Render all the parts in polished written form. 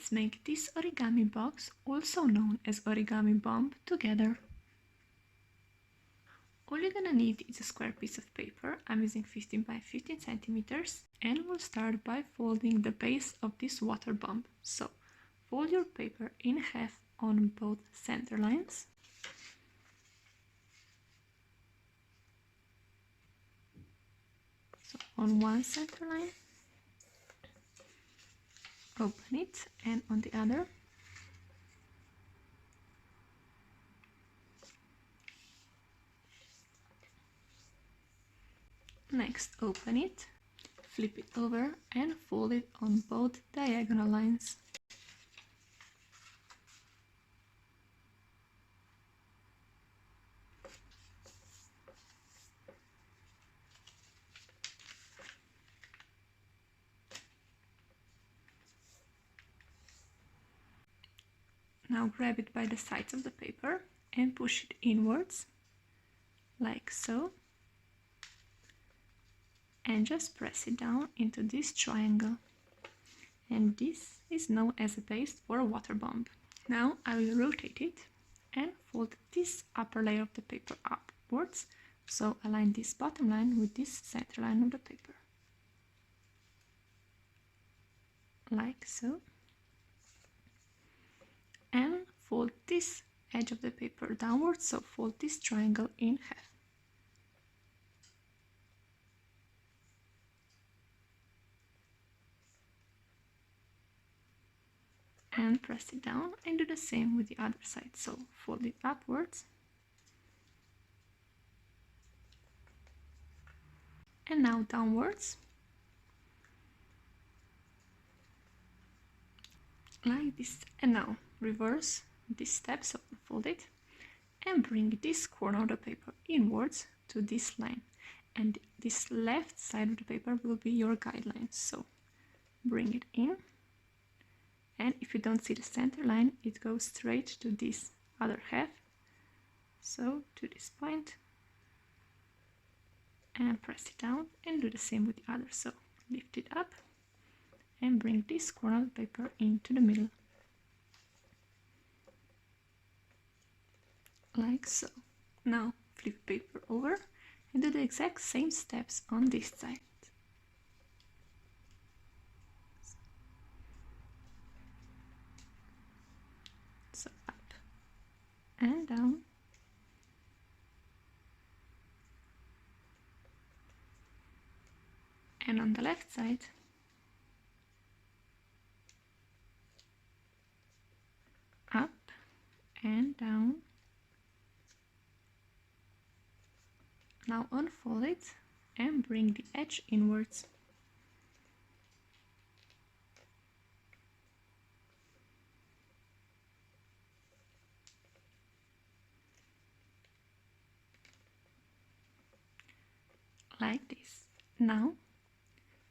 let's make this origami box, also known as origami bomb, together. All you're gonna need is a square piece of paper. I'm using 15 by 15 centimeters, and we'll start by folding the base of this water bomb. So fold your paper in half on both center lines. So on one center line, open it, and on the other. Next, open it, flip it over and fold it on both diagonal lines. Now grab it by the sides of the paper and push it inwards, like so. And just press it down into this triangle. And this is known as a base for a water bomb. Now I will rotate it and fold this upper layer of the paper upwards. So align this bottom line with this center line of the paper. Like so. And fold this edge of the paper downwards, so fold this triangle in half. And press it down and do the same with the other side. So fold it upwards. And now downwards. Like this. And now reverse this step, so fold it. And bring this corner of the paper inwards to this line. And this left side of the paper will be your guideline. So bring it in. And if you don't see the center line, it goes straight to this other half. So to this point. And press it down and do the same with the other. So lift it up and bring this corner of the paper into the middle. Like so. Now flip paper over and do the exact same steps on this side. So up and down. And on the left side, up and down. Now unfold it and bring the edge inwards. Like this. Now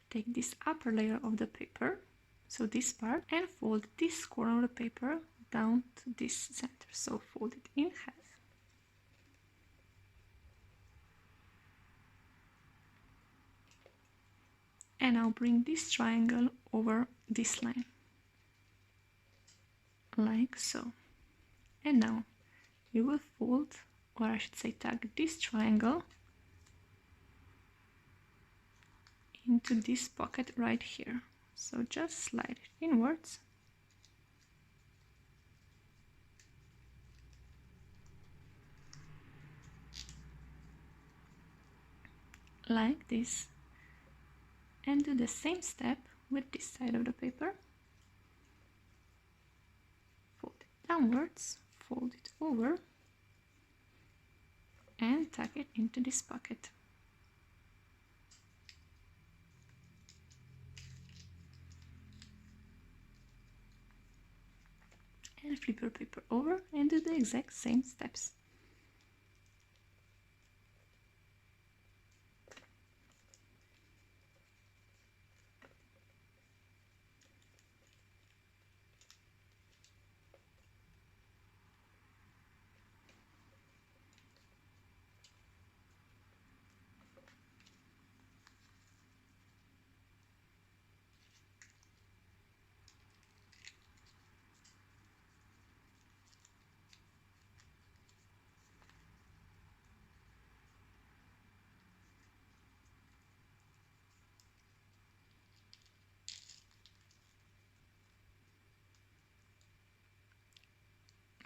take this upper layer of the paper, so this part, and fold this corner of the paper down to this center. So fold it in half. And now bring this triangle over this line. Like so. And now you will fold, or I should say tuck this triangle into this pocket right here. So just slide it inwards. Like this. And do the same step with this side of the paper. Fold it downwards, fold it over, and tuck it into this pocket. And flip your paper over and do the exact same steps.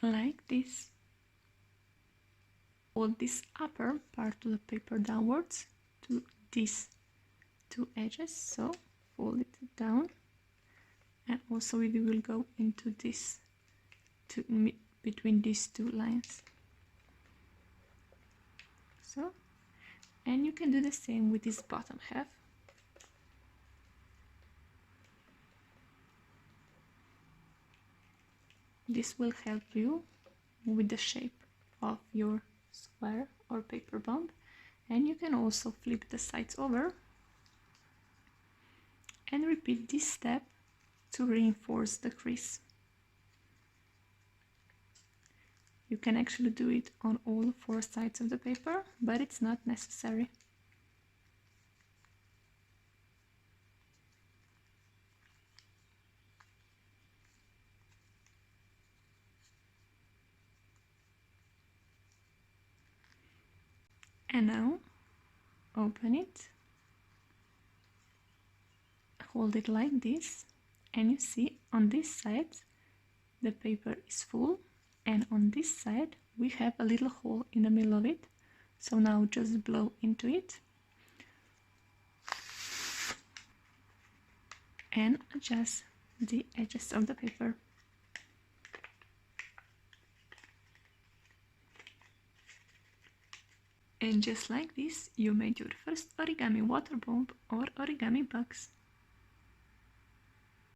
like this. Fold this upper part of the paper downwards to these two edges, so fold it down, and also we will go into this between these two lines. So, and you can do the same with this bottom half. This will help you with the shape of your square or paper bomb, and you can also flip the sides over and repeat this step to reinforce the crease. You can actually do it on all four sides of the paper, but it's not necessary. And now open it, hold it like this, and you see on this side the paper is full, and on this side we have a little hole in the middle of it. So now just blow into it and adjust the edges of the paper. And just like this, you made your first origami water bomb or origami box.